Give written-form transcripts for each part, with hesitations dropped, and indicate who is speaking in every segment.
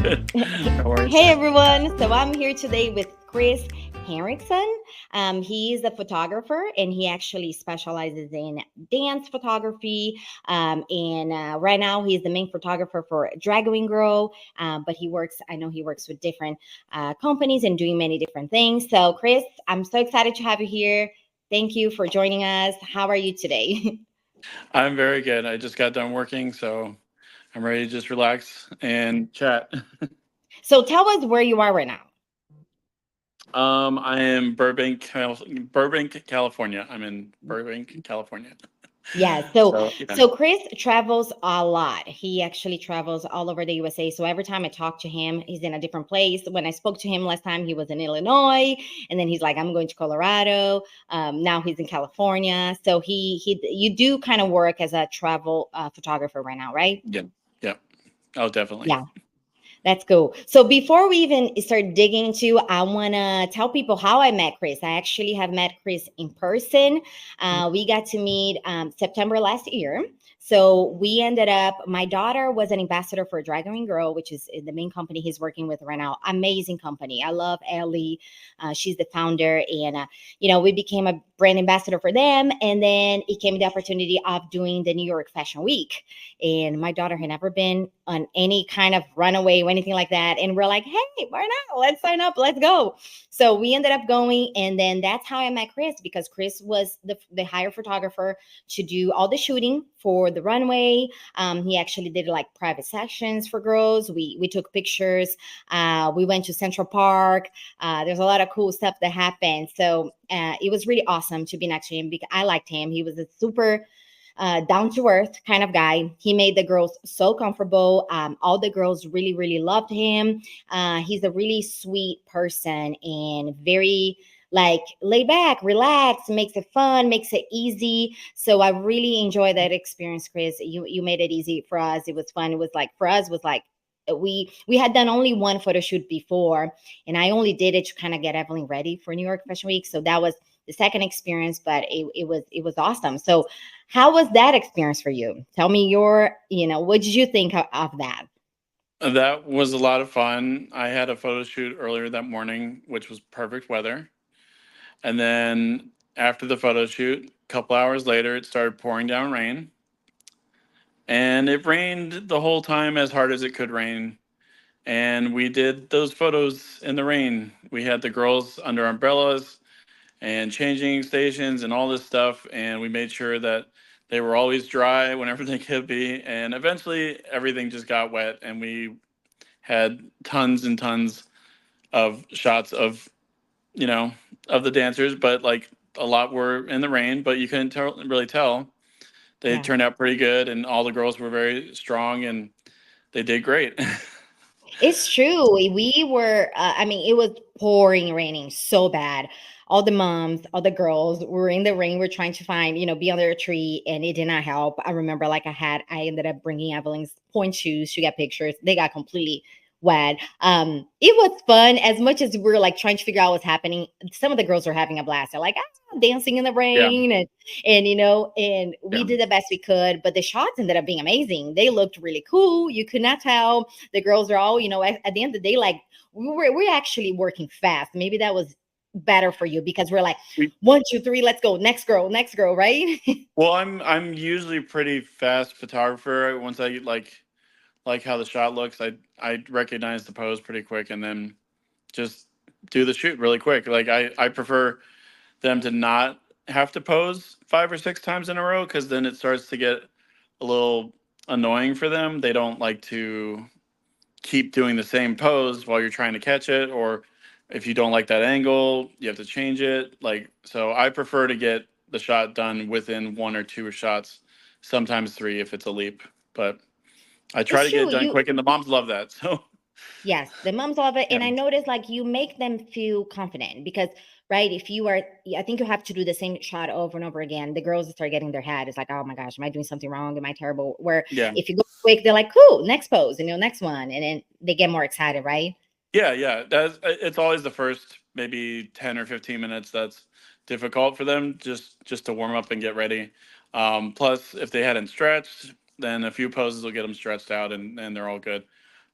Speaker 1: No worries.
Speaker 2: Hey everyone, so I'm here today with Chris Henrikson. He's a photographer and he actually specializes in dance photography. And right now he's the main photographer for Dragonwing Girl, but I know he works with different companies and doing many different things. So, Chris, I'm so excited to have you here. Thank you for joining us. How are you today?
Speaker 1: I'm very good. I just got done working, so I'm ready to just relax and chat.
Speaker 2: So, tell us where you are right now.
Speaker 1: I am Burbank, California. I'm in Burbank, California.
Speaker 2: Yeah, so
Speaker 1: So yeah,
Speaker 2: so Chris travels a lot. He actually travels all over the USA. So every time I talk to him, he's in a different place. When I spoke to him last time, he was in Illinois, and then he's like, "I'm going to Colorado." Now he's in California. So he you do kind of work as a travel photographer right now, right?
Speaker 1: yeah, yeah. Oh, definitely.
Speaker 2: Yeah. That's cool. So before we even start digging into, I want to tell people how I met Chris. I actually have met Chris in person. We got to meet September last year. So we ended up, my daughter was an ambassador for Dragonwing Girl, which is the main company he's working with right now. Amazing company. I love Ellie. She's the founder. And we became a brand ambassador for them. And then it came the opportunity of doing the New York Fashion Week. And my daughter had never been on any kind of runaway or anything like that. And we're like, hey, why not? Let's sign up. Let's go. So we ended up going. And then that's how I met Chris, because Chris was the hire photographer to do all the shooting for the runway. He actually did like private sessions for girls. We took pictures. We went to Central Park. There's a lot of cool stuff that happened. So it was really awesome to be next to him because I liked him. He was a super down to earth kind of guy. He made the girls so comfortable. All the girls really, really loved him. He's a really sweet person and very like lay back, relax, makes it fun, makes it easy. So I really enjoyed that experience, Chris. You made it easy for us. It was fun. It was like for us was like we had done only one photo shoot before, and I only did it to kind of get Evelyn ready for New York Fashion Week. So that was the second experience, but it was awesome. So how was that experience for you? Tell me what did you think of that?
Speaker 1: That was a lot of fun. I had a photo shoot earlier that morning, which was perfect weather. And then after the photo shoot, a couple hours later, it started pouring down rain. And it rained the whole time as hard as it could rain. And we did those photos in the rain. We had the girls under umbrellas and changing stations and all this stuff. And we made sure that they were always dry whenever they could be. And eventually everything just got wet. And we had tons and tons of shots you know, of the dancers, but like a lot were in the rain, but you couldn't really tell. They
Speaker 2: Yeah.
Speaker 1: turned out pretty good, and all the girls were very strong, and they did great.
Speaker 2: It's true. We were, I mean, it was pouring, raining so bad. All the moms, all the girls were in the rain. We're trying to find, be under a tree, and it did not help. I remember, like, I ended up bringing Evelyn's point shoes to get pictures. They got completely wet. It was fun as much as we were like trying to figure out what's happening. Some of the girls were having a blast. They're like, dancing in the
Speaker 1: Yeah,
Speaker 2: rain and we
Speaker 1: yeah.
Speaker 2: did the best we could, but the shots ended up being amazing. They looked really cool. You could not tell the girls are all, at the end of the day, like we're actually working fast. Maybe that was better for you because we're like,
Speaker 1: We-
Speaker 2: 1, 2, 3, let's go. Next girl, right?
Speaker 1: Well, I'm usually pretty fast photographer. Once I like how the shot looks, I recognize the pose pretty quick, and then just do the shoot really quick. Like I prefer them to not have to pose 5 or 6 times in a row, because then it starts to get a little annoying for them. They don't like to keep doing the same pose while you're trying to catch it, or if you don't like that angle, you have to change it. Like, so I prefer to get the shot done within 1 or 2 shots, sometimes three if it's a leap. But I try
Speaker 2: It's
Speaker 1: to get
Speaker 2: true.
Speaker 1: it done quick, and the moms love that. So
Speaker 2: Yes, the moms love it.
Speaker 1: yeah,
Speaker 2: And I noticed like you make them feel confident because, right, if you are, I think you have to do the same shot over and over again. The girls start getting their head. It's like, oh my gosh, am I doing something wrong? Am I terrible? Where
Speaker 1: yeah.
Speaker 2: if you go quick, they're like, cool, next pose, next one. And then they get more excited, right?
Speaker 1: Yeah, yeah. It's always the first maybe 10 or 15 minutes that's difficult for them, just to warm up and get ready. Plus, if they hadn't stretched, then a few poses will get them stretched out, and they're all good.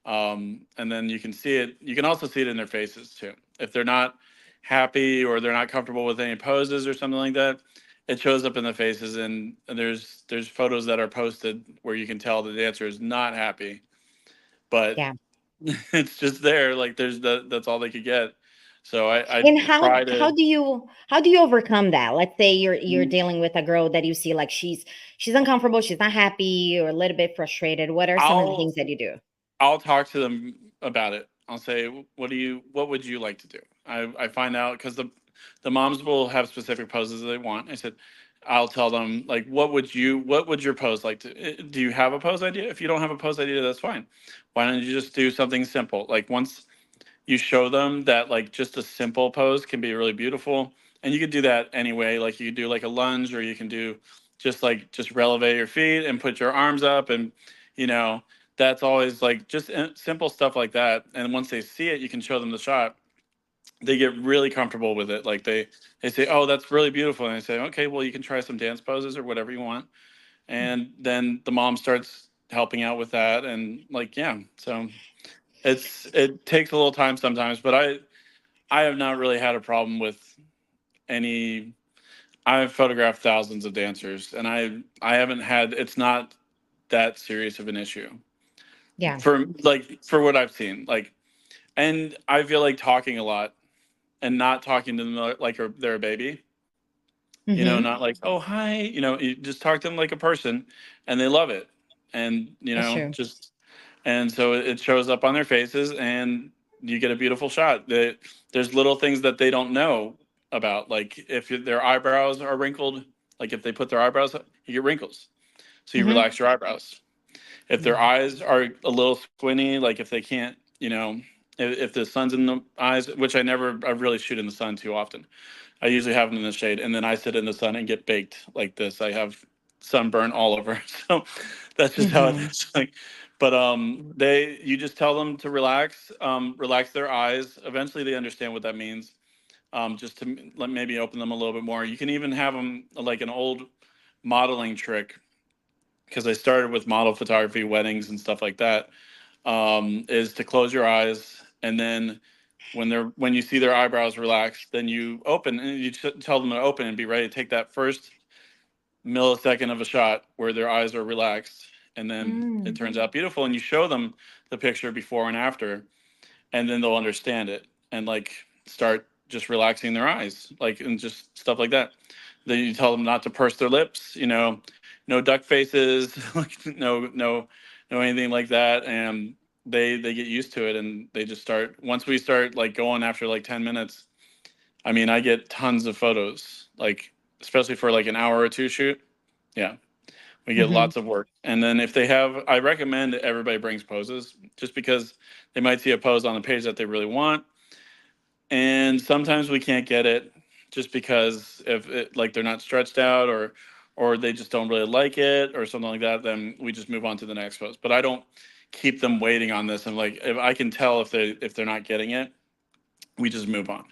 Speaker 1: And then you can see it. You can also see it in their faces too. If they're not happy or they're not comfortable with any poses or something like that, it shows up in the faces. And there's photos that are posted where you can tell the dancer is not happy, but
Speaker 2: Yeah.
Speaker 1: it's just there. Like that's all they could get. So I
Speaker 2: And
Speaker 1: try
Speaker 2: how
Speaker 1: to.
Speaker 2: do you overcome that? Let's say you're
Speaker 1: Mm,
Speaker 2: dealing with a girl that you see like she's uncomfortable, she's not happy or a little bit frustrated. What are some of the
Speaker 1: I'll
Speaker 2: things that you do?
Speaker 1: I'll talk to them about it. I'll say, what would you like to do? I find out because the moms will have specific poses that they want. I said, I'll tell them like, what would your pose like to? Do you have a pose idea? If you don't have a pose idea, that's fine. Why don't you just do something simple? Like once you show them that like just a simple pose can be really beautiful, and you could do that anyway. Like you could do like a lunge, or you can do just releve your feet and put your arms up, and you know that's always like just simple stuff like that. And once they see it, you can show them the shot. They get really comfortable with it. Like they say, oh, that's really beautiful, and I say, okay, well, you can try some dance poses or whatever you want. And then the mom starts helping out with that, and like, yeah, so it takes a little time sometimes, but I have not really had a problem with any. I've photographed thousands of dancers, and I haven't had. It's not that serious of an issue
Speaker 2: Yeah.
Speaker 1: for what I've seen. Like, and I feel like talking a lot and not talking to them like they're a baby.
Speaker 2: Mm-hmm.
Speaker 1: Not like, oh hi. You just talk to them like a person, and they love it. And
Speaker 2: That's true.
Speaker 1: just and so it shows up on their faces, and you get a beautiful shot. There's little things that they don't know about, like if their eyebrows are wrinkled, like if they put their eyebrows up, you get wrinkles, so you
Speaker 2: Mm-hmm.
Speaker 1: relax your eyebrows. If their
Speaker 2: Yeah.
Speaker 1: eyes are a little squinty, like if they can't, if the sun's in the eyes, which I really shoot in the sun too often. I usually have them in the shade, and then I sit in the sun and get baked like this. I have sunburn all over, so that's just how it
Speaker 2: Mm-hmm.
Speaker 1: is. Like, but you just tell them to relax, relax their eyes. Eventually, they understand what that means. Just to maybe open them a little bit more. You can even have them like an old modeling trick, because I started with model photography, weddings, and stuff like that. Is to close your eyes, and then when you see their eyebrows relax, then you open and you tell them to open and be ready to take that first millisecond of a shot where their eyes are relaxed, and then it
Speaker 2: Mm.
Speaker 1: turns out beautiful, and you show them the picture before and after, and then they'll understand it and like start just relaxing their eyes, like, and just stuff like that. Then you tell them not to purse their lips, no duck faces, like no anything like that, and they get used to it, and they just start. Once we start like going after like 10 minutes, I mean, I get tons of photos, like especially for like an hour or two shoot. Yeah, we get
Speaker 2: Mm-hmm.
Speaker 1: lots of work. And then if they have, I recommend everybody brings poses, just because they might see a pose on the page that they really want, and sometimes we can't get it just because if it, like they're not stretched out, or they just don't really like it or something like that, then we just move on to the next pose. But I don't keep them waiting on this. And like, if I can tell if they're not getting it, we just move on,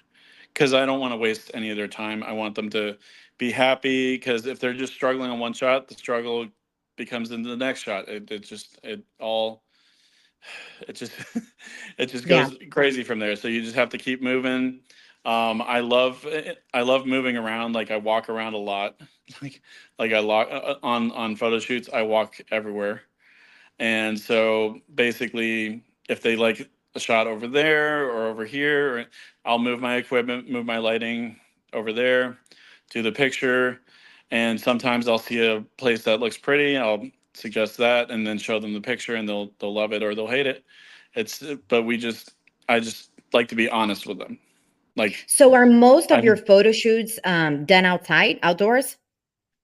Speaker 1: because I don't want to waste any of their time. I want them to be happy, because if they're just struggling on one shot, the struggle becomes into the next shot. It just it just
Speaker 2: Yeah.
Speaker 1: goes crazy from there. So you just have to keep moving. I love moving around. Like I walk around a lot. like like I lock on photo shoots. I walk everywhere. And so basically, if they like a shot over there or over here, I'll move my equipment, move my lighting over there, do the picture. And sometimes I'll see a place that looks pretty. I'll suggest that, and then show them the picture, and they'll love it or they'll hate it. But I just like to be honest with them. Like
Speaker 2: So are most of
Speaker 1: I
Speaker 2: your photo shoots done outside, outdoors?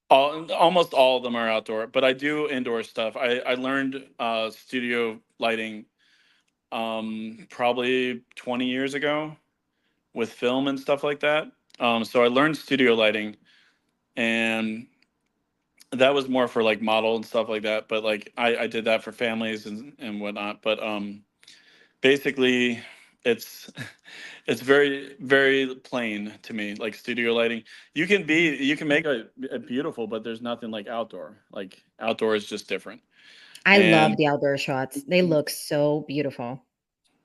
Speaker 1: almost all of them are outdoor, but I do indoor stuff. I learned studio lighting probably 20 years ago with film and stuff like that. So I learned studio lighting, and that was more for like model and stuff like that. But like I did that for families and whatnot. But basically, it's it's very very plain to me. Like studio lighting, you can make a beautiful, but there's nothing like outdoor. Like outdoor is just different.
Speaker 2: I love
Speaker 1: And
Speaker 2: the outdoor shots. They look so beautiful.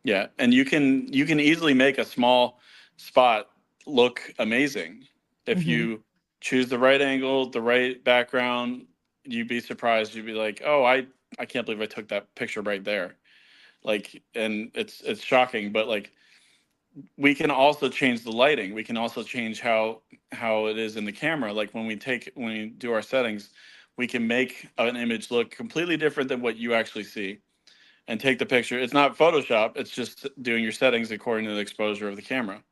Speaker 1: yeah, and you can easily make a small spot look amazing if
Speaker 2: Hmm.
Speaker 1: you choose the right angle, the right background. You'd be surprised. You'd be like, "Oh, I can't believe I took that picture right there." Like, and it's shocking, but like we can also change the lighting. We can also change how it is in the camera. Like when we do our settings, we can make an image look completely different than what you actually see and take the picture. It's not Photoshop, it's just doing your settings according to the exposure of the camera.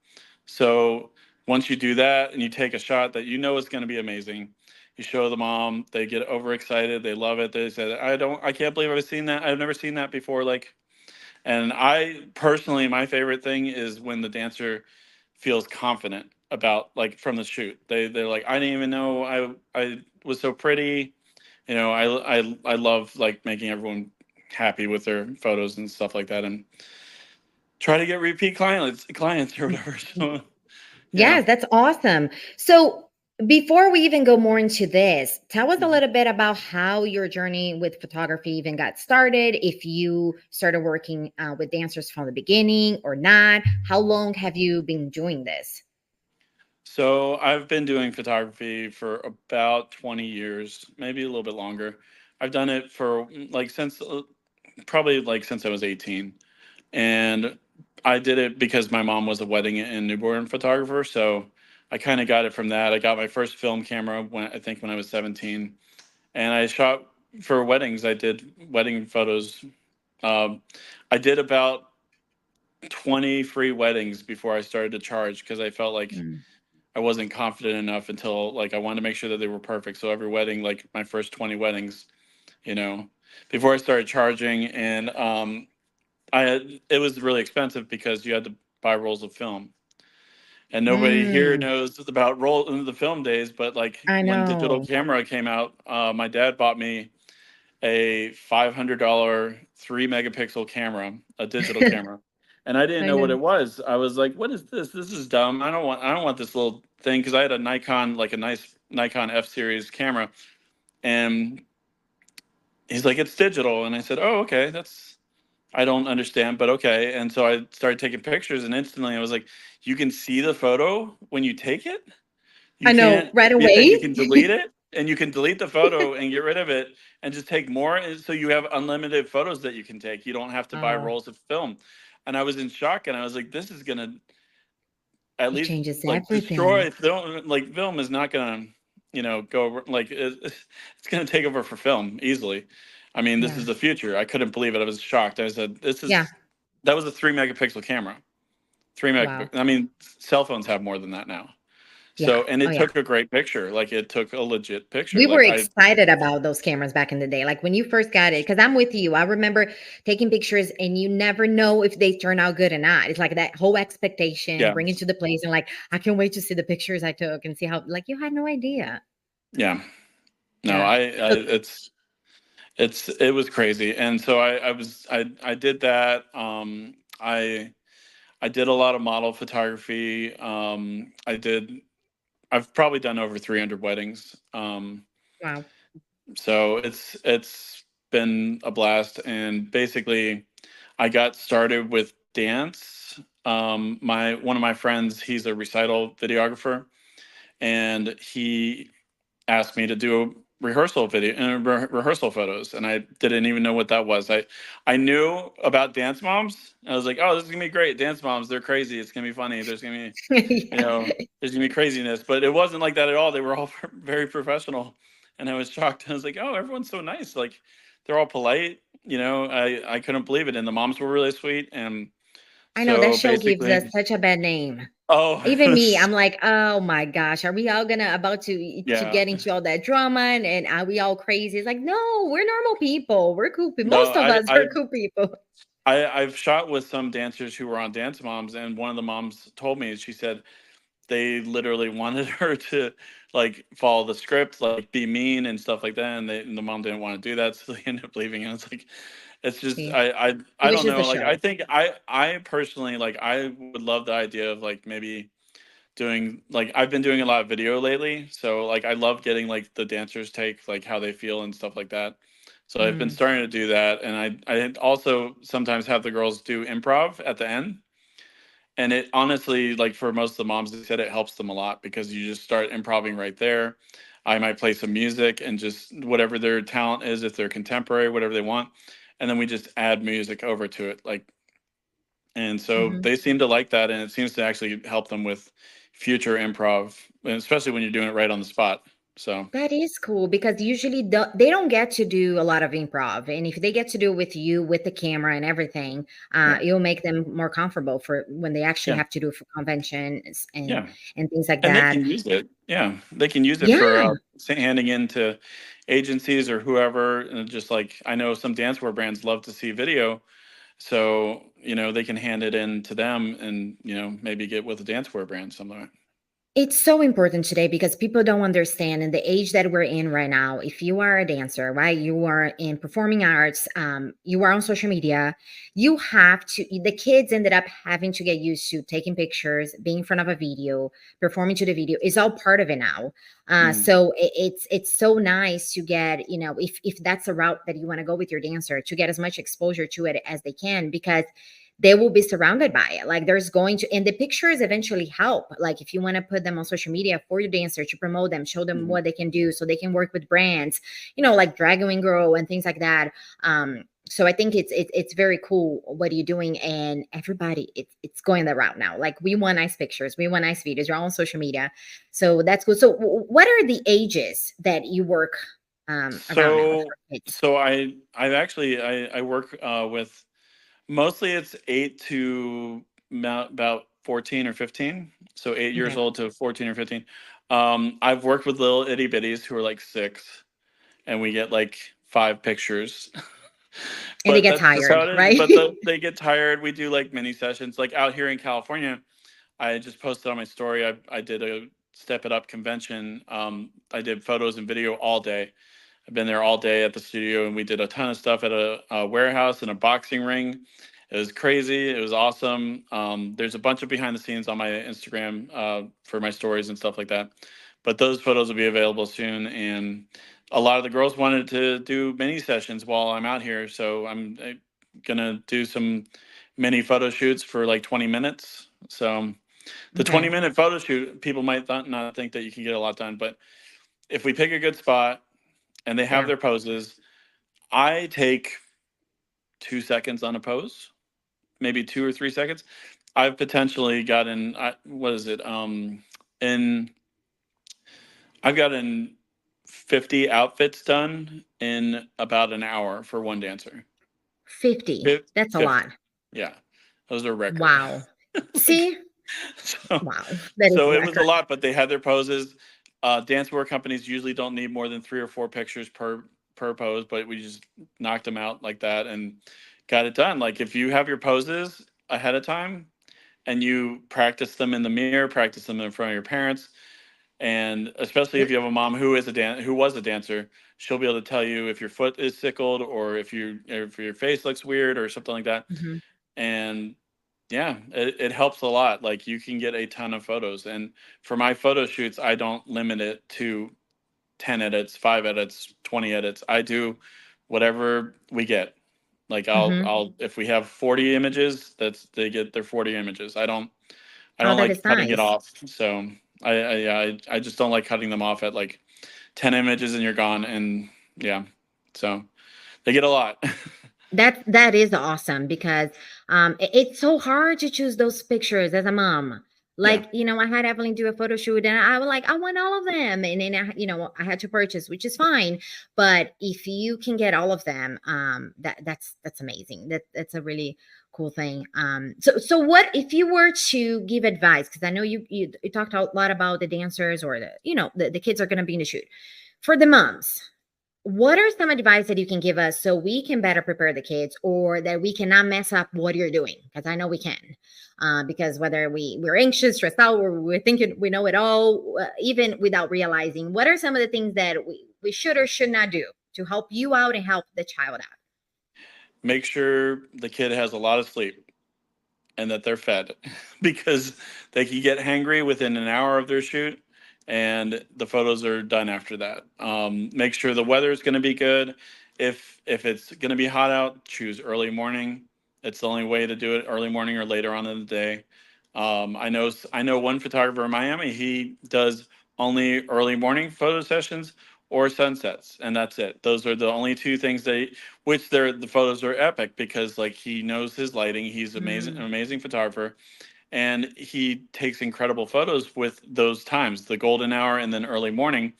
Speaker 1: So once you do that and you take a shot that you know is going to be amazing, you show the mom, they get overexcited, they love it. They say, I can't believe I've seen that. I've never seen that before. Like, and I personally, my favorite thing is when the dancer feels confident about like from the shoot. They're like, I didn't even know I was so pretty. You know, I love like making everyone happy with their photos and stuff like that, and try to get repeat clients or whatever. So yeah.
Speaker 2: Yes, that's awesome. So, before we even go more into this, tell us a
Speaker 1: Mhm.
Speaker 2: little bit about how your journey with photography even got started. If you started working with dancers from the beginning or not, how long have you been doing this?
Speaker 1: So I've been doing photography for about 20 years, maybe a little bit longer. I've done it for like since probably like since I was 18. And I did it because my mom was a wedding and newborn photographer. So I kind of got it from that. I got my first film camera when I was 17, and I shot for weddings. I did wedding photos. Um, I did about 20 free weddings before I started to charge because I felt like
Speaker 2: Mm.
Speaker 1: I wasn't confident enough until like I wanted to make sure that they were perfect. So every wedding, like my first 20 weddings, you know, before I started charging, and it was really expensive because you had to buy rolls of film, and nobody here
Speaker 2: Mm,
Speaker 1: knows about roll in the film days. But like
Speaker 2: I
Speaker 1: when digital
Speaker 2: know.
Speaker 1: camera came out, my dad bought me a $500 3 megapixel camera, a digital camera, and I didn't
Speaker 2: I
Speaker 1: know what
Speaker 2: know.
Speaker 1: it was. I was like, "What is this? This is dumb. I don't want this little thing," because I had a Nikon, like a nice Nikon F series camera, and he's like, "It's digital," and I said, "Oh, okay, that's." I don't understand, but okay. And so I started taking pictures, and instantly I was like, you can see the photo when you take it. You
Speaker 2: I know
Speaker 1: can't,
Speaker 2: right
Speaker 1: yeah, you
Speaker 2: away.
Speaker 1: can delete it, and you can delete the photo and get rid of it and just take more. And so you have unlimited photos that you can take. You don't have to buy
Speaker 2: Oh,
Speaker 1: rolls of film. And I was in shock, and I was like, this is going to at
Speaker 2: it
Speaker 1: least
Speaker 2: changes
Speaker 1: like
Speaker 2: everything.
Speaker 1: destroy film. Like film is not going to, go like it's going to take over for film easily. I mean, this
Speaker 2: Yeah.
Speaker 1: is the future. I couldn't believe it. I was shocked. I said,
Speaker 2: Yeah.
Speaker 1: that was a 3 megapixel camera. Three
Speaker 2: Wow.
Speaker 1: megapixel. I mean, cell phones have more than that now.
Speaker 2: Yeah.
Speaker 1: So, and
Speaker 2: Oh,
Speaker 1: it
Speaker 2: yeah.
Speaker 1: took a great picture. Like it took a legit picture.
Speaker 2: We were
Speaker 1: Like I,
Speaker 2: excited about those cameras back in the day. Like when you first got it, because I'm with you. I remember taking pictures and you never know if they turn out good or not. It's like that whole expectation,
Speaker 1: yeah,
Speaker 2: bring it to the place and like, I can't wait to see the pictures I took and see how, like, you had no idea.
Speaker 1: yeah. No,
Speaker 2: Yeah. So,
Speaker 1: it was crazy. And so I did that. I did a lot of model photography. I've probably done over 300 weddings.
Speaker 2: wow.
Speaker 1: So it's been a blast. And basically, I got started with dance. My one of my friends, he's a recital videographer, and he asked me to do rehearsal video and rehearsal photos, and I didn't even know what that was. I knew about dance moms. I was like, oh, this is gonna be great. Dance moms, they're crazy. It's gonna be funny. There's gonna be, you
Speaker 2: Yeah.
Speaker 1: know, there's gonna be craziness, but it wasn't like that at all. They were all very professional, and I was shocked. I was like, oh, everyone's so nice. Like they're all polite. I couldn't believe it, and the moms were really sweet. And
Speaker 2: I know that
Speaker 1: so
Speaker 2: show gives us
Speaker 1: basically,
Speaker 2: such a bad name.
Speaker 1: oh,
Speaker 2: Even me, I'm like, oh my gosh, are we all gonna about to
Speaker 1: yeah.
Speaker 2: get into all that drama and are we all crazy? It's like, no, we're normal people. We're cool people.
Speaker 1: No,
Speaker 2: Most of us are cool people.
Speaker 1: I've shot with some dancers who were on Dance Moms, and one of the moms told me, she said they literally wanted her to like follow the script, like be mean and stuff like that, and the mom didn't want to do that, so they ended up leaving. And it's like, it's just
Speaker 2: See, it
Speaker 1: I
Speaker 2: was
Speaker 1: don't
Speaker 2: just a
Speaker 1: know. Like I
Speaker 2: show.
Speaker 1: think I personally like I would love the idea of like maybe doing like I've been doing a lot of video lately, so like I love getting like the dancers take like how they feel and stuff like that. So I've been starting to do that, and I also sometimes have the girls do improv at the end. And it honestly, like for most of the moms, they said it helps them a lot because you just start improving right there. I might play some music and just whatever their talent is, if they're contemporary, whatever they want, and then we just add music over to it. Like, and so
Speaker 2: Hmm.
Speaker 1: they seem to like that, and it seems to actually help them with future improv, and especially when you're doing it right on the spot. So
Speaker 2: That is cool because usually they don't get to do a lot of improv. And if they get to do it with you, with the camera and everything,
Speaker 1: yeah,
Speaker 2: it'll make them more comfortable for when they actually
Speaker 1: yeah,
Speaker 2: have to do it for conventions
Speaker 1: yeah.
Speaker 2: and things like
Speaker 1: And they
Speaker 2: that.
Speaker 1: can use it. Yeah, they can use it for
Speaker 2: Yeah.
Speaker 1: handing in to agencies or whoever. And just like I know some dancewear brands love to see video, so they can hand it in to them, and maybe get with a dancewear brand, something like that.
Speaker 2: It's so important today because people don't understand in the age that we're in right now. If you are a dancer, right, you are in performing arts, you are on social media, you have to, the kids ended up having to get used to taking pictures, being in front of a video, performing to the video. It's all part of it now.
Speaker 1: Mhm.
Speaker 2: So it's so nice to get, if that's a route that you want to go with your dancer, to get as much exposure to it as they can, because they will be surrounded by it. Like there's going to, and the pictures eventually help. Like if you want to put them on social media for your dancer to promote them, show them
Speaker 1: Mhm.
Speaker 2: what they can do so they can work with brands, like Dragonwing Girl and things like that. So I think it's very cool what you're doing, and everybody it's going that route now. Like we want nice pictures, we want nice videos. You're all on social media, so that's cool. So what are the ages that you work around now for
Speaker 1: So
Speaker 2: kids?
Speaker 1: so I actually I work with mostly it's 8 to about 14 or 15. So 8 years
Speaker 2: Okay,
Speaker 1: old to 14 or 15. I've worked with little itty bitties who are like 6, and we get like 5 pictures.
Speaker 2: and they
Speaker 1: But
Speaker 2: get
Speaker 1: that's just how
Speaker 2: tired,
Speaker 1: it is.
Speaker 2: right?
Speaker 1: But they get tired. We do like mini sessions. Like out here in California, I just posted on my story. I did a Step It Up convention. I did photos and video all day. I've been there all day at the studio, and we did a ton of stuff at a warehouse and a boxing ring. It was crazy. It was awesome. There's a bunch of behind the scenes on my Instagram for my stories and stuff like that. But those photos will be available soon. And a lot of the girls wanted to do mini sessions while I'm out here, so I'm gonna do some mini photo shoots for like 20 minutes. So the
Speaker 2: Okay.
Speaker 1: 20-minute photo shoot, people might not think that you can get a lot done, but if we pick a good spot and they have
Speaker 2: Yeah.
Speaker 1: their poses, I take 2 seconds on a pose, maybe 2 or 3 seconds. I've potentially gotten what is it? In I've gotten 50 outfits done in about an hour for one dancer.
Speaker 2: 50. That's a
Speaker 1: 50.
Speaker 2: lot.
Speaker 1: Yeah, those are record.
Speaker 2: Wow.
Speaker 1: Like,
Speaker 2: See?
Speaker 1: so,
Speaker 2: Wow. That is
Speaker 1: so it was a
Speaker 2: record.
Speaker 1: lot, but they had their poses. Dancewear companies usually don't need more than 3 or 4 pictures per pose, but we just knocked them out like that and got it done. Like if you have your poses ahead of time and you practice them in the mirror, practice them in front of your parents, and especially if you have a mom who was a dancer, she'll be able to tell you if your foot is sickled or if your face looks weird or something like that.
Speaker 2: Mhm.
Speaker 1: And yeah, it helps a lot. Like you can get a ton of photos, and for my photo shoots I don't limit it to 10 edits, 5 edits, 20 edits. I do whatever we get. Like
Speaker 2: Mhm.
Speaker 1: I'll if we have 40 images, they get their 40 images. I
Speaker 2: Oh,
Speaker 1: don't
Speaker 2: that
Speaker 1: like
Speaker 2: is
Speaker 1: cutting it
Speaker 2: nice.
Speaker 1: off. So I just don't like cutting them off at like 10 images and you're gone. And yeah, so they get a lot.
Speaker 2: That is awesome because it's so hard to choose those pictures as a mom.
Speaker 1: Yeah.
Speaker 2: Like, I had Evelyn do a photo shoot and I was like, I want all of them. And then I had to purchase, which is fine. But if you can get all of them, that's amazing. That's a really cool thing. So what if you were to give advice? Because I know you talked a lot about the dancers or the kids are gonna be in the shoot. For the moms, what are some advice that you can give us so we can better prepare the kids, or that we cannot mess up what you're doing? Because I know we can. Because whether we're anxious, stressed out, or we're thinking we know it all, even without realizing, what are some of the things that we should or should not do to help you out and help the child out?
Speaker 1: Make sure the kid has a lot of sleep and that they're fed because they can get hangry within an hour of their shoot and the photos are done after that. Make sure the weather is going to be good. If it's going to be hot out, choose early morning. It's the only way to do it, early morning or later on in the day. I know one photographer in Miami. He does only early morning photo sessions or sunsets, and that's it. Those are the only two things which the photos are epic because like he knows his lighting. He's amazing, an
Speaker 2: Mm.
Speaker 1: amazing photographer, and he takes incredible photos with those times, the golden hour and then early morning.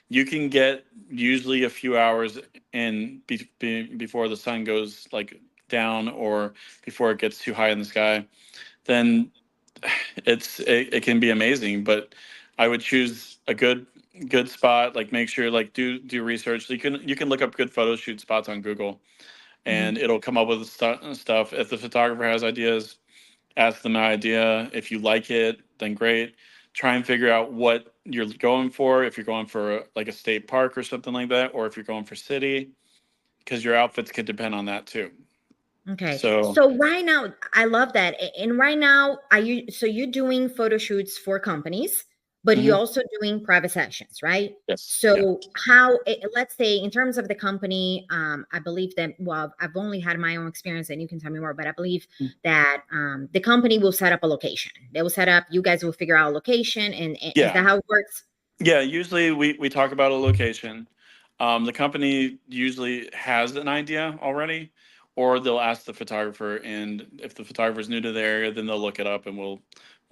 Speaker 1: You can get usually a few hours in before the sun goes like down or before it gets too high in the sky. Then it can be amazing. But I would choose a good spot. Like make sure like do research. You can look up good photo shoot spots on Google,
Speaker 2: Mhm.
Speaker 1: and it'll come up with stuff. If the photographer has ideas, ask them an idea. If you like it, then great. Try and figure out what you're going for. If you're going for like a state park or something like that, or if you're going for city, because your outfits could depend on that too.
Speaker 2: Okay.
Speaker 1: So
Speaker 2: So right now, I love that. And right now, are you so you're doing photo shoots for companies, but you're
Speaker 1: mhm,
Speaker 2: also doing private sessions, right?
Speaker 1: yes, yeah,
Speaker 2: So how, let's say in terms of the company, I believe that, well, I've only had my own experience and you can tell me more, but I believe that the company will set up a location. They will set up, you guys will figure out a location. And is
Speaker 1: yeah,
Speaker 2: that how it works?
Speaker 1: yeah. Usually we talk about a location. The company usually has an idea already, or they'll ask the photographer, and if the photographer's new to the area, then they'll look it up, and we'll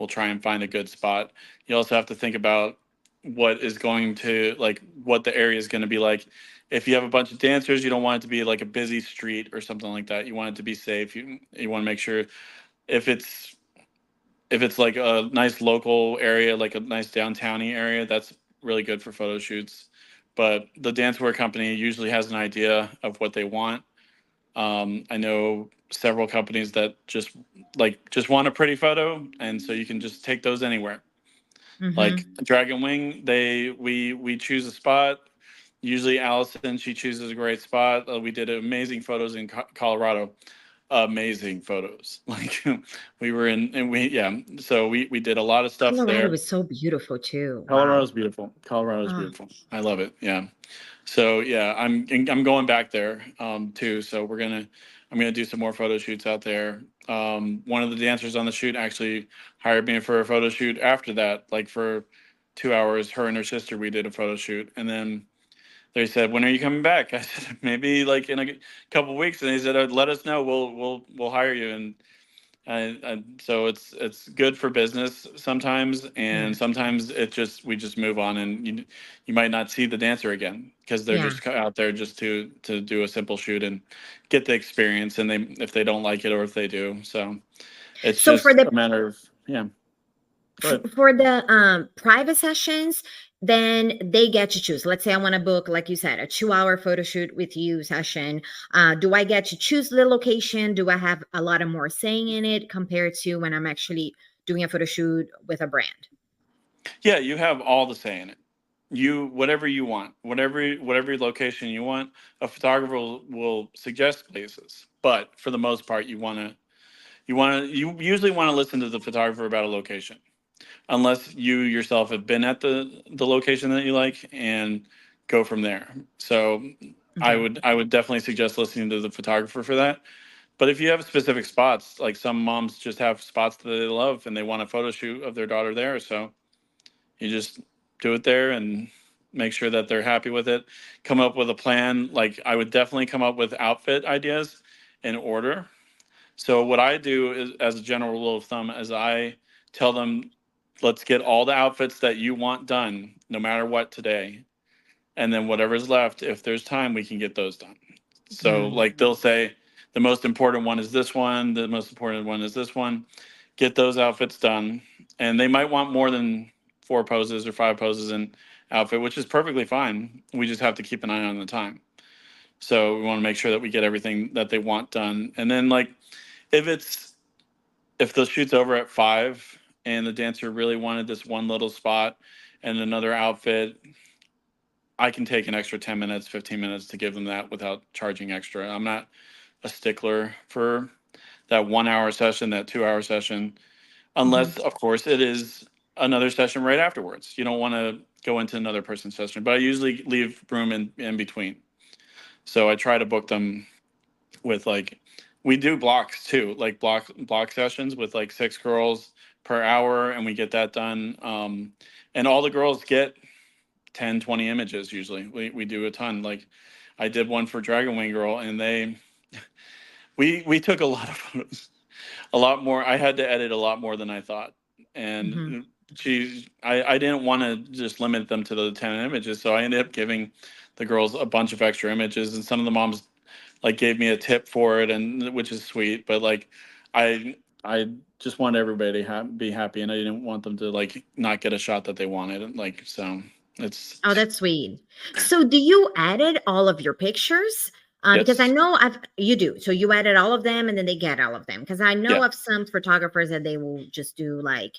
Speaker 1: try and find a good spot. You also have to think about what the area is going to be like. If you have a bunch of dancers, you don't want it to be like a busy street or something like that. You want it to be safe. You want to make sure if it's if it's like a nice local area, like a nice downtowny area, that's really good for photo shoots. But the dancewear company usually has an idea of what they want. I know several companies that just want a pretty photo, and so you can just take those anywhere. Like
Speaker 2: Mm-hmm.
Speaker 1: Dragonwing, we choose a spot. Usually Allison, she chooses a great spot. We did amazing photos in Colorado, amazing photos. Like we were in, and we yeah. So we did a lot of stuff
Speaker 2: Colorado
Speaker 1: there.
Speaker 2: is so beautiful too. Wow.
Speaker 1: Colorado's beautiful. Colorado's
Speaker 2: Oh,
Speaker 1: beautiful. I love it. Yeah. So yeah, I'm going back there too. So I'm gonna do some more photo shoots out there. One of the dancers on the shoot actually hired me for a photo shoot after that, like for 2 hours. Her and her sister, we did a photo shoot, and then they said, "When are you coming back?" I said, "Maybe like in a couple weeks." And they said, "Let us know. We'll hire you." So it's good for business sometimes,
Speaker 2: yeah.
Speaker 1: and sometimes we just move on, and you might not see the dancer again because they're
Speaker 2: Yeah.
Speaker 1: just out there just to do a simple shoot and get the experience, and they if they don't like it or if they do, so it's
Speaker 2: So for
Speaker 1: just
Speaker 2: the
Speaker 1: a matter of yeah. Go ahead.
Speaker 2: for the private sessions, then they get to choose. Let's say I want to book, like you said, a 2 hour photo shoot with you session. Do I get to choose the location? Do I have a lot of more saying in it compared to when I'm actually doing a photo shoot with a brand?
Speaker 1: Yeah, you have all the say in it. You whatever you want, whatever location you want, a photographer will suggest places, but for the most part, you usually want to listen to the photographer about a location, unless you yourself have been at the location that you like and go from there. So
Speaker 2: Okay.
Speaker 1: I would definitely suggest listening to the photographer for that. But if you have specific spots, like some moms just have spots that they love and they want a photo shoot of their daughter there, so you just do it there and make sure that they're happy with it. Come up with a plan. Like I would definitely come up with outfit ideas in order. So what I do is, as a general rule of thumb, is I tell them, let's get all the outfits that you want done, no matter what today, and then whatever's left, if there's time, we can get those done. So
Speaker 2: Mm.
Speaker 1: like they'll say, the most important one is this one, the most important one is this one. Get those outfits done, and they might want more than 4 poses or 5 poses in outfit, which is perfectly fine. We just have to keep an eye on the time. So we want to make sure that we get everything that they want done, and then like if it's if the shoot's over at 5 and the dancer really wanted this one little spot and another outfit, I can take an extra 10 minutes, 15 minutes to give them that without charging extra. I'm not a stickler for that 1 hour session, that 2 hour session,
Speaker 2: Mhm.
Speaker 1: unless, of course, it is another session right afterwards. You don't want to go into another person's session, but I usually leave room in between. So I try to book them with like, we do blocks too, like block sessions with like 6 girls per hour, and we get that done. And all the girls get 10, 20 images usually. We do a ton. Like I did one for Dragonwing Girl, and we took a lot of photos, a lot more. I had to edit a lot more than I thought,
Speaker 2: Hmm.
Speaker 1: and I didn't want to just limit them to the 10 images, so I ended up giving the girls a bunch of extra images, and some of the moms like gave me a tip for it, and which is sweet. But like, I just want everybody to be happy, and I didn't want them to like not get a shot that they wanted. And like, so it's
Speaker 2: Oh, that's sweet. So, do you edit all of your pictures? Because I
Speaker 1: yes,
Speaker 2: know you do. So you edit all of them, and then they get all of them. Because I
Speaker 1: yeah,
Speaker 2: know of some photographers that they will just do like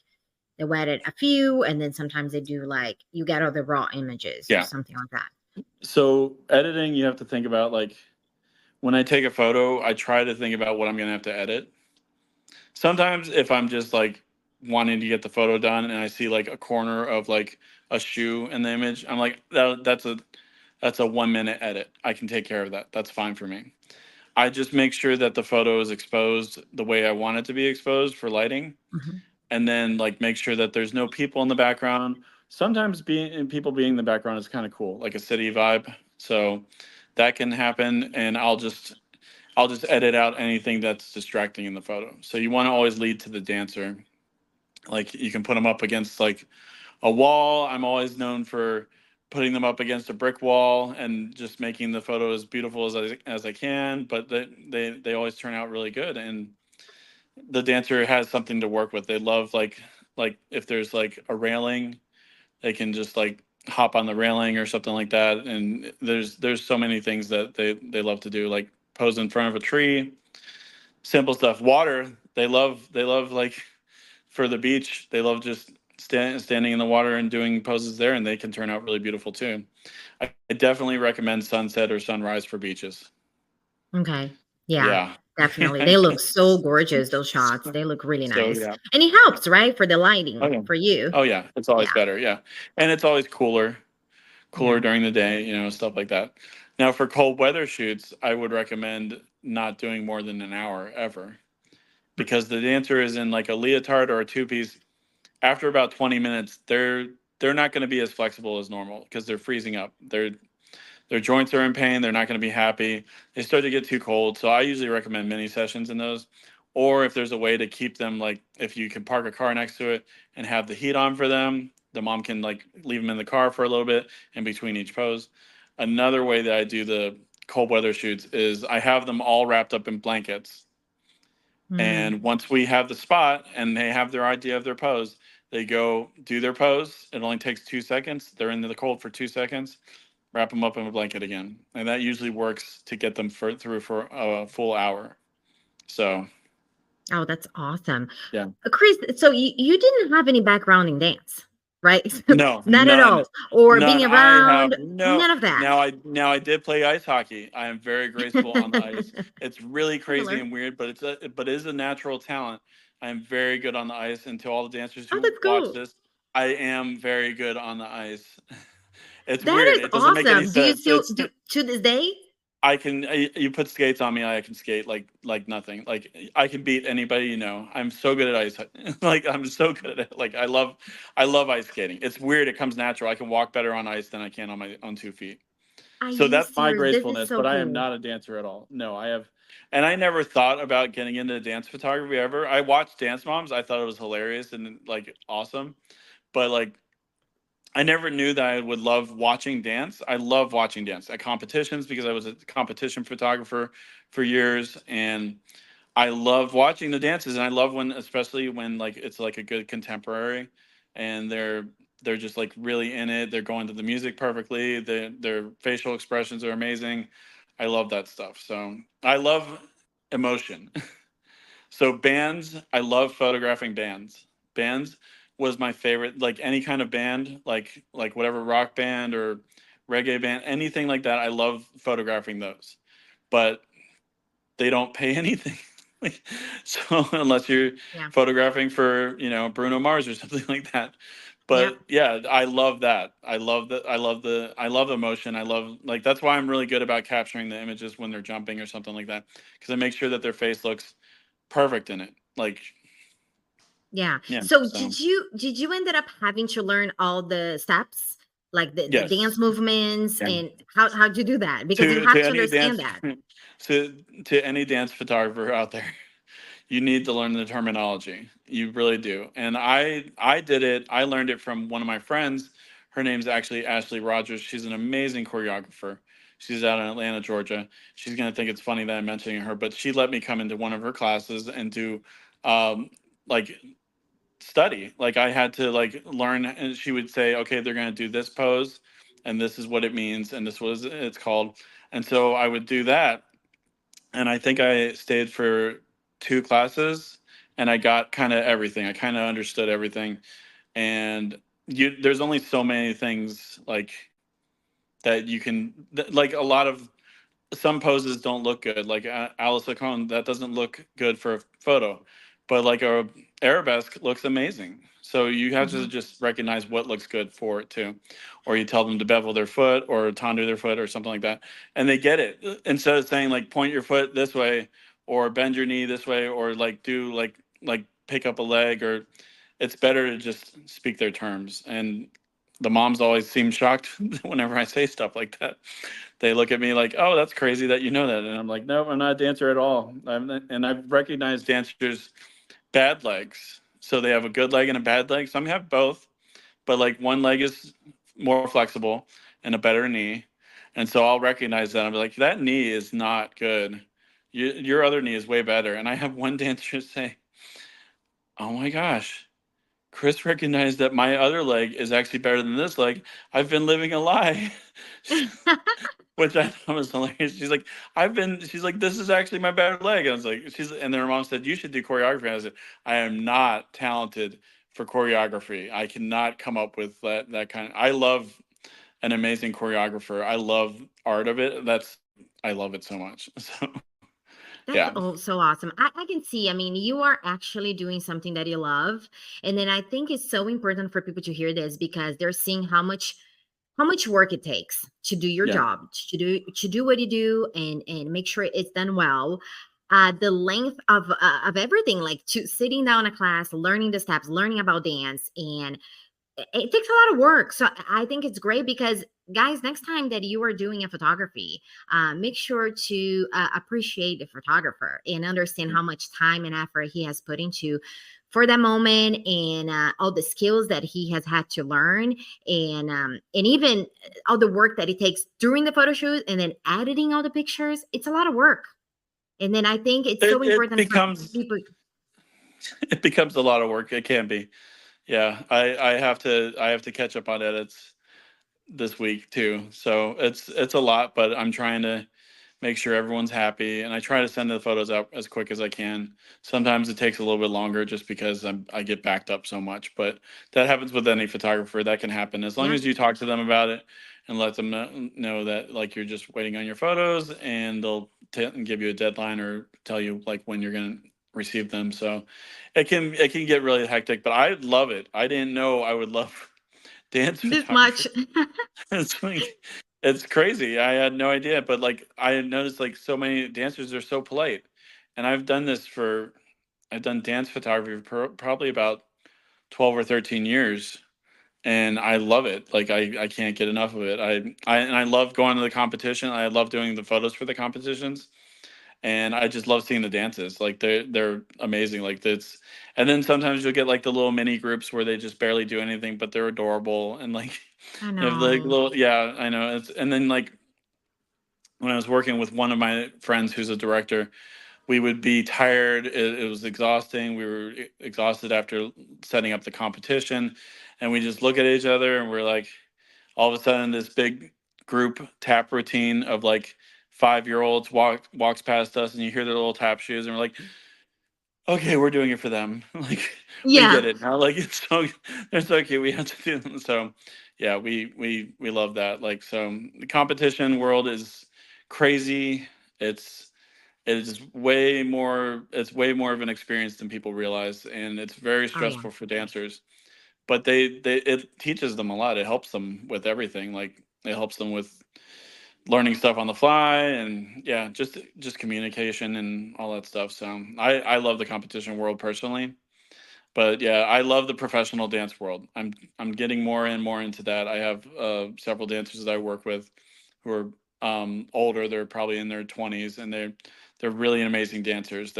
Speaker 2: they will edit a few, and then sometimes they do like you get all the raw images or
Speaker 1: yeah.
Speaker 2: something like that.
Speaker 1: So editing, you have to think about like, when I take a photo, I try to think about what I'm gonna have to edit. Sometimes if I'm just like wanting to get the photo done and I see like a corner of like a shoe in the image, I'm like, that's a 1 minute edit. I can take care of that. That's fine for me. I just make sure that the photo is exposed the way I want it to be exposed for lighting,
Speaker 2: Mhm.
Speaker 1: and then like make sure that there's no people in the background. Sometimes being people being in the background is kind of cool, like a city vibe. So that can happen, and I'll just edit out anything that's distracting in the photo. So you want to always lead to the dancer. Like you can put them up against like a wall. I'm always known for putting them up against a brick wall and just making the photo as beautiful as I can. But they always turn out really good, and the dancer has something to work with. They love like if there's like a railing, they can just like hop on the railing or something like that. And there's so many things that they love to do, like pose in front of a tree, simple stuff. Water, they love like for the beach, they love just standing in the water and doing poses there, and they can turn out really beautiful too. I definitely recommend sunset or sunrise for beaches.
Speaker 2: Okay. Yeah,
Speaker 1: Yeah.
Speaker 2: definitely. They look so gorgeous, those shots. They look really
Speaker 1: So
Speaker 2: nice.
Speaker 1: yeah.
Speaker 2: And it helps, right? For the
Speaker 1: Oh
Speaker 2: lighting
Speaker 1: yeah.
Speaker 2: for you.
Speaker 1: Oh yeah. It's always
Speaker 2: Yeah.
Speaker 1: better. Yeah. And it's always cooler
Speaker 2: Yeah.
Speaker 1: during the day, stuff like that. Now for cold weather shoots, I would recommend not doing more than an hour ever, because the dancer is in like a leotard or a two-piece. After about 20 minutes, they're not going to be as flexible as normal because they're freezing up. Their joints are in pain. They're not going to be happy. They start to get too cold. So I usually recommend mini sessions in those. Or if there's a way to keep them, like if you can park a car next to it and have the heat on for them, the mom can like leave them in the car for a little bit in between each pose. Another way that I do the cold weather shoots is I have them all wrapped up in blankets.
Speaker 2: Mm.
Speaker 1: And once we have the spot and they have their idea of their pose, they go do their pose. It only takes 2 seconds. They're in the cold for 2 seconds, wrap them up in a blanket again. And that usually works to get them through for a full hour. So,
Speaker 2: Oh, that's awesome.
Speaker 1: yeah.
Speaker 2: Chris, so you didn't have any background in dance, right?
Speaker 1: No,
Speaker 2: Not at
Speaker 1: none.
Speaker 2: all. Or being
Speaker 1: None. I have
Speaker 2: around,
Speaker 1: no.
Speaker 2: none of that.
Speaker 1: Now I did play ice hockey. I am very graceful on the ice. It's really crazy
Speaker 2: Similar.
Speaker 1: and weird, but it is a natural talent. I am very good on the ice, and to all the dancers
Speaker 2: Oh,
Speaker 1: who
Speaker 2: that's
Speaker 1: watch
Speaker 2: cool.
Speaker 1: this, I am very good on the ice. It's
Speaker 2: That
Speaker 1: weird.
Speaker 2: is
Speaker 1: It doesn't make any
Speaker 2: awesome. Do you
Speaker 1: sense.
Speaker 2: still
Speaker 1: It's
Speaker 2: do to this day?
Speaker 1: you put skates on me, I can skate like nothing. Like I can beat anybody. I'm so good at ice. Like I'm so good at it. Like I love ice skating. It's weird. It comes natural. I can walk better on ice than I can on 2 feet.
Speaker 2: Are
Speaker 1: So
Speaker 2: you
Speaker 1: that's my
Speaker 2: serious? This is
Speaker 1: gracefulness.
Speaker 2: so
Speaker 1: But I am
Speaker 2: cool.
Speaker 1: not a dancer at all. No, I have, and I never thought about getting into dance photography ever. I watched Dance Moms. I thought it was hilarious and like awesome. But like I never knew that I would love watching dance. I love watching dance at competitions because I was a competition photographer for years, and I love watching the dances. And I love when, especially when like it's like a good contemporary, and they're just like really in it. They're going to the music perfectly. Their facial expressions are amazing. I love that stuff. So I love emotion. So bands, I love photographing bands. Bands was my favorite. Like any kind of band, like whatever rock band or reggae band, anything like that. I love photographing those, but they don't pay anything. So unless you're
Speaker 2: Yeah.
Speaker 1: photographing for Bruno Mars or something like that,
Speaker 2: Yep.
Speaker 1: But yeah, I love that. I love the emotion. I love, like, that's why I'm really good about capturing the images when they're jumping or something like that, because I make sure that their face looks perfect in it. Like,
Speaker 2: Yeah.
Speaker 1: yeah.
Speaker 2: So
Speaker 1: So
Speaker 2: did you ended up having to learn all the steps, like the dance
Speaker 1: yes.
Speaker 2: movements,
Speaker 1: Yeah.
Speaker 2: and how'd you do that? Because you
Speaker 1: To
Speaker 2: have to
Speaker 1: any
Speaker 2: understand
Speaker 1: dance
Speaker 2: that.
Speaker 1: to any dance photographer out there, you need to learn the terminology. You really do. And I did it. I learned it from one of my friends. Her name's actually Ashley Rogers. She's an amazing choreographer. She's out in Atlanta, Georgia. She's gonna think it's funny that I'm mentioning her, but she let me come into one of her classes and do um, like study. Like, I had to like learn, and she would say, okay, they're gonna do this pose, and this is what it means, and this was it's called. And so I would do that, and I think I stayed for 2 classes, and I got kind of everything. I kind of understood everything, and there's only so many things like that you can like a lot of some poses don't look good. Like Alice Ocon, that doesn't look good for a photo, but like a arabesque looks amazing. So you have to
Speaker 2: Mhm.
Speaker 1: just recognize what looks good for it too, or you tell them to bevel their foot or tonder their foot or something like that, and they get it. Instead of saying like point your foot this way or bend your knee this way or like do like pick up a leg, or it's better to just speak their terms. And the moms always seem shocked whenever I say stuff like that. They look at me like, "Oh, that's crazy that you know that," and I'm like, "No, I'm not a dancer at all." And I've recognized dancers' bad legs, so they have a good leg and a bad leg. Some have both, but like one leg is more flexible and a better knee, and so I'll recognize that. I'm like, "That knee is not good. Your other knee is way better." And I have one dancer say, "Oh my gosh." Chris recognized that my other leg is actually better than this leg. I've been living a lie. Which I thought was hilarious. She's like, this is actually my better leg. And I was like, and then her mom said, you should do choreography. And I said, I am not talented for choreography. I cannot come up with that kind of, I love an amazing choreographer. I love art of it. I love it so much. So,
Speaker 2: That's
Speaker 1: yeah.
Speaker 2: oh so awesome. I can see, I mean, you are actually doing something that you love. And then I think it's so important for people to hear this because they're seeing how much work it takes to do your
Speaker 1: Yeah.
Speaker 2: job, to do what you do and make sure it's done well. The length of everything, like to sitting down in a class, learning the steps, learning about dance, and it takes a lot of work. So I think it's great because, guys, next time that you are doing a photography, make sure to appreciate the photographer and understand how much time and effort he has put into for that moment, and all the skills that he has had to learn, and even all the work that it takes during the photo shoot and then editing all the pictures. It's a lot of work. And then I think it's so
Speaker 1: It
Speaker 2: important for
Speaker 1: becomes,
Speaker 2: people.
Speaker 1: it becomes a lot of work. It can be. Yeah. I have to catch up on edits this week too. So it's a lot, but I'm trying to make sure everyone's happy, and I try to send the photos out as quick as I can. Sometimes it takes a little bit longer just because I get backed up so much, but that happens with any photographer. That can happen as long
Speaker 2: Yeah.
Speaker 1: as you talk to them about it and let them know that like you're just waiting on your photos, and they'll give you a deadline or tell you like when you're going to receive them. So it can get really hectic, but I love it. I didn't know I would love dance
Speaker 2: This
Speaker 1: photography.
Speaker 2: much.
Speaker 1: It's like it's crazy. I had no idea, but like I had noticed like so many dancers are so polite. And I've done dance photography for probably about 12 or 13 years, and I love it. Like I can't get enough of it. I love going to the competition. I love doing the photos for the competitions, and I just love seeing the dances. Like they're amazing. Like that's, and then sometimes you'll get like the little mini groups where they just barely do anything, but they're adorable and like
Speaker 2: I
Speaker 1: they have like
Speaker 2: know.
Speaker 1: little, yeah, I know. And then like when I was working with one of my friends who's a director, we would be tired. It was exhausting. We were exhausted after setting up the competition, and we just look at each other and we're like, all of a sudden this big group tap routine of like 5-year-olds walks past us, and you hear their little tap shoes, and we're like, okay, we're doing it for them. Like we
Speaker 2: Yeah.
Speaker 1: get it now. Like it's so they're so cute. We have to do them. So yeah, we love that. Like so the competition world is crazy. It's it's way more of an experience than people realize, and it's very
Speaker 2: Oh yeah.
Speaker 1: stressful for dancers. but they it teaches them a lot. It helps them with everything. Like it helps them with learning stuff on the fly, and yeah, just communication and all that stuff. So I love the competition world personally. But yeah, I love the professional dance world. I'm getting more and more into that. I have several dancers that I work with who are older. They're probably in their 20s, and they're really amazing dancers.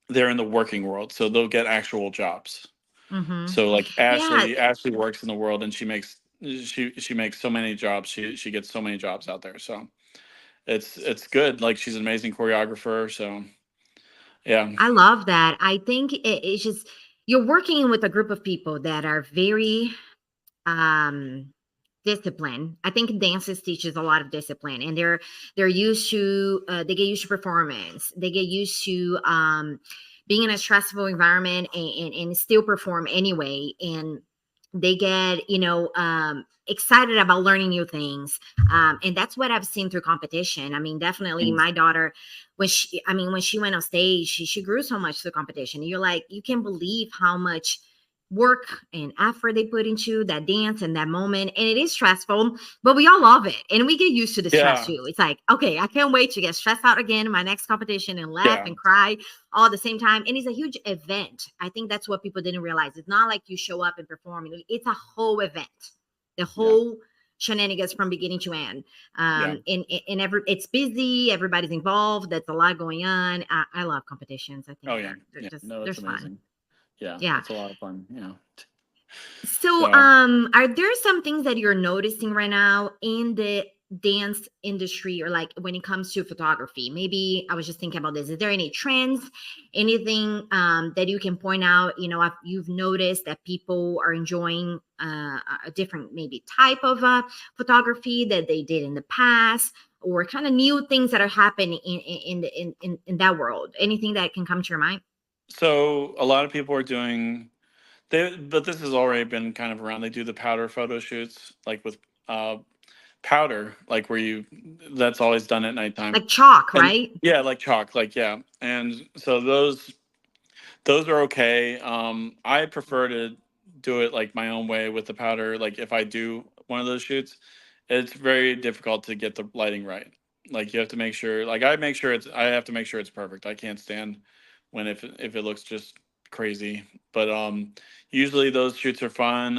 Speaker 1: They're in the working world, so they'll get actual jobs.
Speaker 2: Mm-hmm.
Speaker 1: So like
Speaker 2: Yeah.
Speaker 1: Ashley works in the world, and she makes so many jobs. She gets so many jobs out there. So it's good. Like she's an amazing choreographer. So yeah,
Speaker 2: I love that. I think it's just you're working with a group of people that are very um discipline. I think dances teaches a lot of discipline, and they're used to they get used to performance. They get used to being in a stressful environment and still perform anyway. And they get excited about learning new things, and that's what I've seen through competition. I mean, definitely
Speaker 1: Mm.
Speaker 2: my daughter, when she went on stage, she grew so much through competition. You're like, you can believe how much work and effort they put into that dance and that moment. And it is stressful, but we all love it. And we get used to the stress
Speaker 1: Yeah,
Speaker 2: too. It's like, okay, I can't wait to get stressed out again in my next competition and laugh
Speaker 1: yeah,
Speaker 2: and cry all at the same time. And it's a huge event. I think that's what people didn't realize. It's not like you show up and perform. It's a whole event. The
Speaker 1: yeah,
Speaker 2: whole shenanigans from beginning to end.
Speaker 1: yeah.
Speaker 2: It's busy, everybody's involved, there's a lot going on. I love competitions. I think
Speaker 1: Oh yeah,
Speaker 2: they're
Speaker 1: yeah.
Speaker 2: just
Speaker 1: No,
Speaker 2: they're
Speaker 1: it's
Speaker 2: fun.
Speaker 1: amazing. Yeah,
Speaker 2: Yeah.
Speaker 1: it's a lot of fun. Yeah.
Speaker 2: So,
Speaker 1: So
Speaker 2: are there some things that you're noticing right now in the dance industry, or like when it comes to photography? Maybe I was just thinking about this. Is there any trends, anything that you can point out? If you've noticed that people are enjoying a different maybe type of photography that they did in the past, or kind of new things that are happening in that world. Anything that can come to your mind?
Speaker 1: so a lot of people are doing but this has already been kind of around. They do the powder photo shoots, like with uh powder, like where you that's always done at nighttime.
Speaker 2: Like chalk,
Speaker 1: And
Speaker 2: right?
Speaker 1: yeah, like chalk, like yeah. And so those are okay. I prefer to do it like my own way with the powder. Like if I do one of those shoots, it's very difficult to get the lighting right. Like you have to make sure, like I have to make sure it's perfect. I can't stand when if it looks just crazy. But usually those shoots are fun.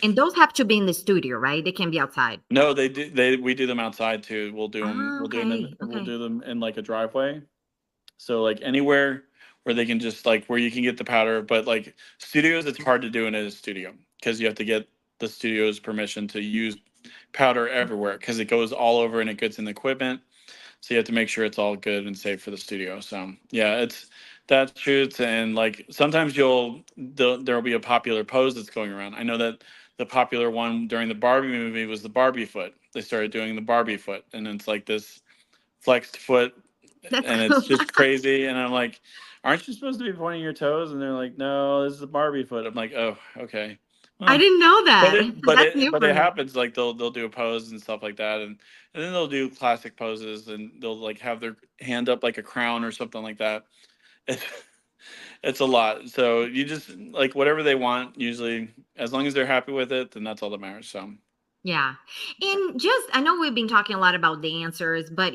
Speaker 2: And those have to be in the studio, right? They can be outside.
Speaker 1: No, we do them outside too.
Speaker 2: Ah, okay,
Speaker 1: We'll
Speaker 2: okay.
Speaker 1: do them in like a driveway. So like anywhere where they can just like where you can get the powder, but like studios, it's hard to do in a studio because you have to get the studio's permission to use powder everywhere because it goes all over and it gets in the equipment. So you have to make sure it's all good and safe for the studio. So yeah, it's that shoots and like sometimes there'll be a popular pose that's going around. I know that the popular one during the Barbie movie was the Barbie foot. They started doing the Barbie foot, and it's like this flexed foot,
Speaker 2: That's
Speaker 1: and
Speaker 2: cool.
Speaker 1: it's just crazy. And I'm like, aren't you supposed to be pointing your toes? And they're like, no, this is the Barbie foot. I'm like, oh, okay.
Speaker 2: I
Speaker 1: Well,
Speaker 2: didn't know
Speaker 1: but
Speaker 2: that.
Speaker 1: it but
Speaker 2: That's
Speaker 1: it
Speaker 2: new
Speaker 1: but
Speaker 2: for
Speaker 1: it
Speaker 2: me.
Speaker 1: happens. Like they'll do a pose and stuff like that, and then they'll do classic poses, and they'll like have their hand up like a crown or something like that. It's it's a lot. So you just like whatever they want. Usually, as long as they're happy with it, then that's all that matters. So
Speaker 2: Yeah. And just, I know we've been talking a lot about dancers, but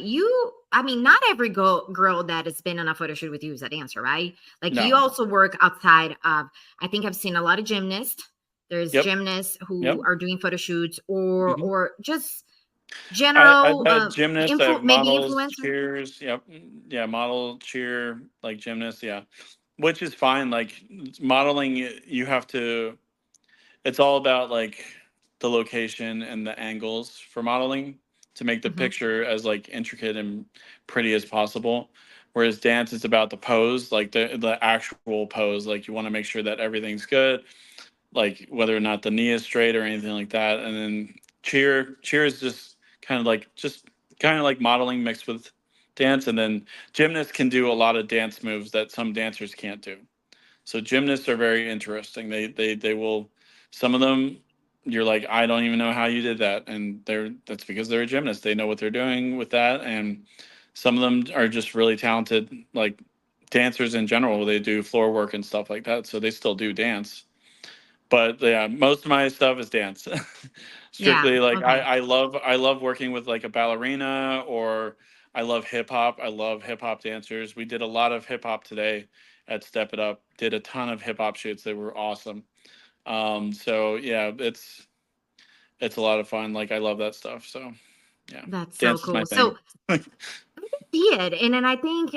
Speaker 2: I mean, not every girl that has been on a photo shoot with you is a dancer, right? Like you
Speaker 1: no.
Speaker 2: also work outside of, I think I've seen a lot of gymnasts. There's
Speaker 1: Yep.
Speaker 2: gymnasts
Speaker 1: Yep.
Speaker 2: who are doing photo shoots, or
Speaker 1: hmm
Speaker 2: just
Speaker 1: I've
Speaker 2: general,
Speaker 1: had gymnasts, I have
Speaker 2: maybe
Speaker 1: models,
Speaker 2: influencer.
Speaker 1: cheers. Yep. Yeah, model, cheer, like gymnasts. Yeah, which is fine. Like modeling, you have to. It's all about like the location and the angles for modeling to make the
Speaker 2: Hmm.
Speaker 1: picture as like intricate and pretty as possible. Whereas dance is about the pose, like the actual pose. Like you want to make sure that everything's good, like whether or not the knee is straight or anything like that. And then cheer is just kind of like modeling mixed with dance. And then gymnasts can do a lot of dance moves that some dancers can't do. So gymnasts are very interesting. They will, some of them you're like, I don't even know how you did that, and that's because they're a gymnast. They know what they're doing with that. And some of them are just really talented, like dancers in general. They do floor work and stuff like that, so they still do dance. But yeah, most of my stuff is dance.
Speaker 2: Yeah.
Speaker 1: Strictly like
Speaker 2: Okay.
Speaker 1: I love working with like a ballerina, or I love hip hop. I love hip hop dancers. We did a lot of hip hop today at Step It Up. Did a ton of hip hop shoots. They were awesome. So yeah, it's a lot of fun. Like I love that stuff. So yeah,
Speaker 2: That's so
Speaker 1: dance is my
Speaker 2: cool. So
Speaker 1: thing.
Speaker 2: did and I think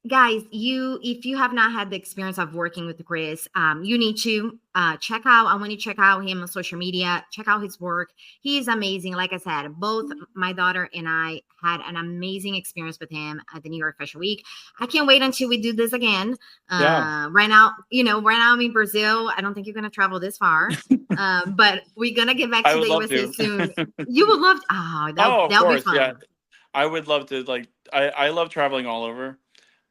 Speaker 2: guys, you, if you have not had the experience of working with Chris, you need to check out, I want you to check out him on social media, check out his work. He's amazing. Like I said, both my daughter and I had an amazing experience with him at the New York Fashion Week. I can't wait until we do this again.
Speaker 1: Yeah,
Speaker 2: Right now, right now I'm in Brazil. I don't think you're going to travel this far, but we're going to get back
Speaker 1: I
Speaker 2: to
Speaker 1: would
Speaker 2: the
Speaker 1: love
Speaker 2: USA
Speaker 1: to.
Speaker 2: soon. You would love to, oh,
Speaker 1: Oh, of
Speaker 2: that'll be
Speaker 1: course, yeah.
Speaker 2: fun.
Speaker 1: I would love to. Like I love traveling all over,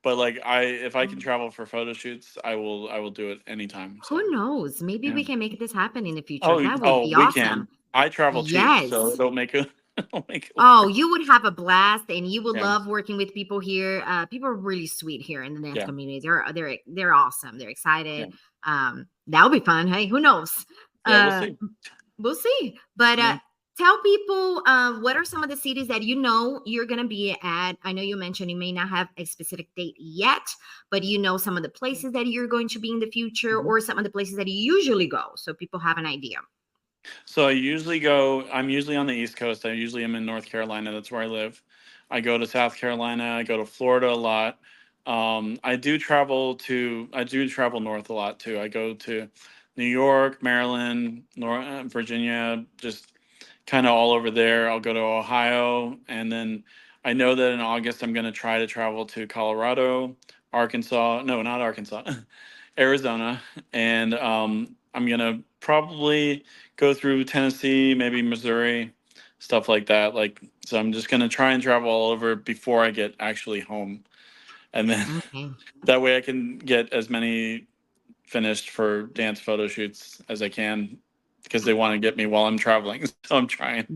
Speaker 1: but like I if I can travel for photo shoots, I will do it anytime. So
Speaker 2: Who knows? Maybe
Speaker 1: yeah.
Speaker 2: we can make this happen in the future.
Speaker 1: Oh,
Speaker 2: That would
Speaker 1: oh,
Speaker 2: be
Speaker 1: we
Speaker 2: awesome.
Speaker 1: can. I travel cheap, so
Speaker 2: Yes.
Speaker 1: it'll make it it'll make it
Speaker 2: Oh,
Speaker 1: work.
Speaker 2: you would have a blast, and you would
Speaker 1: Yeah,
Speaker 2: love working with people here. People are really sweet here in the dance
Speaker 1: yeah,
Speaker 2: community. They're awesome. They're
Speaker 1: yeah,
Speaker 2: excited. That'll be fun. Hey, who knows?
Speaker 1: yeah. We'll
Speaker 2: Uh,
Speaker 1: see.
Speaker 2: we'll see. But
Speaker 1: Yeah.
Speaker 2: tell people what are some of the cities that you're gonna be at. I know you mentioned you may not have a specific date yet, but some of the places that you're going to be in the future,
Speaker 1: Mhm.
Speaker 2: or some of the places that you usually go, so people have an idea.
Speaker 1: So I'm usually on the East Coast. I usually am in North Carolina. That's where I live. I go to South Carolina. I go to Florida a lot. I do travel north a lot too. I go to New York, Maryland, Virginia, just kind of all over there. I'll go to Ohio, and then I know that in August I'm going to try to travel to Colorado, Arkansas. No, not Arkansas, Arizona, and I'm gonna probably go through Tennessee, maybe Missouri, stuff like that. Like, so I'm just gonna try and travel all over before I get actually home, and then
Speaker 2: Okay.
Speaker 1: that way I can get as many finished for dance photo shoots as I can, because they want to get me while I'm traveling. So I'm
Speaker 2: Yes.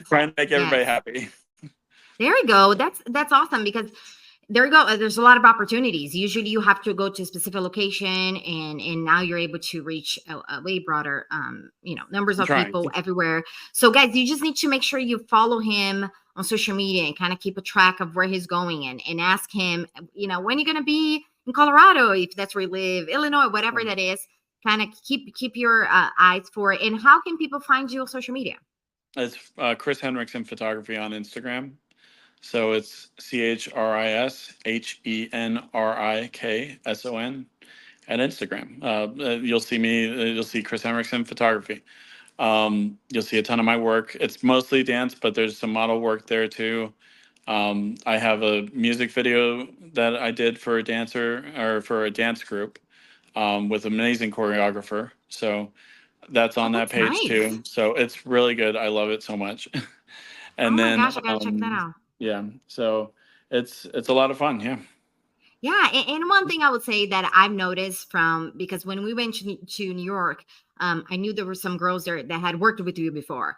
Speaker 1: trying to make everybody
Speaker 2: Yes.
Speaker 1: happy.
Speaker 2: There you go. That's awesome, because there you go. There's a lot of opportunities. Usually you have to go to a specific location, and now you're able to reach a way broader numbers
Speaker 1: I'm
Speaker 2: of
Speaker 1: trying.
Speaker 2: people everywhere. So guys, you just need to make sure you follow him on social media and kind of keep a track of where he's going, and ask him, when you're gonna be in Colorado, if that's where you live, Illinois, whatever that is. Kind of keep your eyes for it. And how can people find you on social media?
Speaker 1: It's Chris Henrikson Photography on Instagram. So it's ChrisHenrikson at Instagram. You'll see me. You'll see Chris Henrikson Photography. You'll see a ton of my work. It's mostly dance, but there's some model work there too. I have a music video that I did for a dancer, or for a dance group, with an amazing choreographer. So that's
Speaker 2: Oh,
Speaker 1: on that
Speaker 2: that's
Speaker 1: page
Speaker 2: nice.
Speaker 1: too. So it's really good. I love it so much.
Speaker 2: Oh
Speaker 1: And
Speaker 2: my
Speaker 1: then
Speaker 2: gosh, I gotta check that out.
Speaker 1: yeah, so it's a lot of fun. Yeah.
Speaker 2: Yeah, and one thing I would say that I've noticed, from because when we went to New York, I knew there were some girls there that had worked with you before.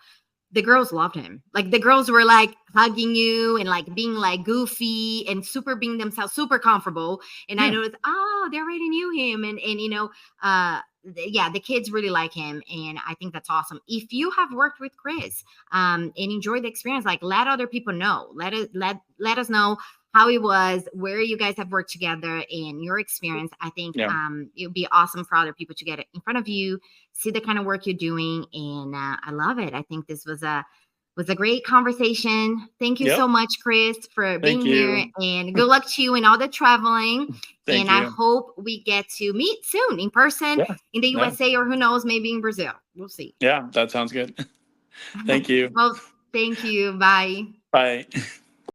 Speaker 2: The girls loved him. Like, the girls were like hugging you and like being like goofy and super being themselves, super comfortable. And I
Speaker 1: Yeah.
Speaker 2: noticed, oh, they already knew him, and yeah, the kids really like him, and I think that's awesome. If you have worked with Chris, and enjoyed the experience, like, let other people know. Let us know how it was, where you guys have worked together, and your experience. I think
Speaker 1: Yeah.
Speaker 2: it would be awesome for other people to get it in front of you, see the kind of work you're doing, and I love it. I think this was a great conversation. Thank you
Speaker 1: Yep.
Speaker 2: so much, Chris, for
Speaker 1: Thank
Speaker 2: being here,
Speaker 1: you.
Speaker 2: and good luck to you in all the traveling.
Speaker 1: Thank
Speaker 2: And I
Speaker 1: you.
Speaker 2: hope we get to meet soon in person
Speaker 1: Yeah.
Speaker 2: in the
Speaker 1: No.
Speaker 2: USA, or who knows, maybe in Brazil. We'll see.
Speaker 1: Yeah, that sounds good. Thank you.
Speaker 2: Well, thank you. Bye.
Speaker 1: Bye.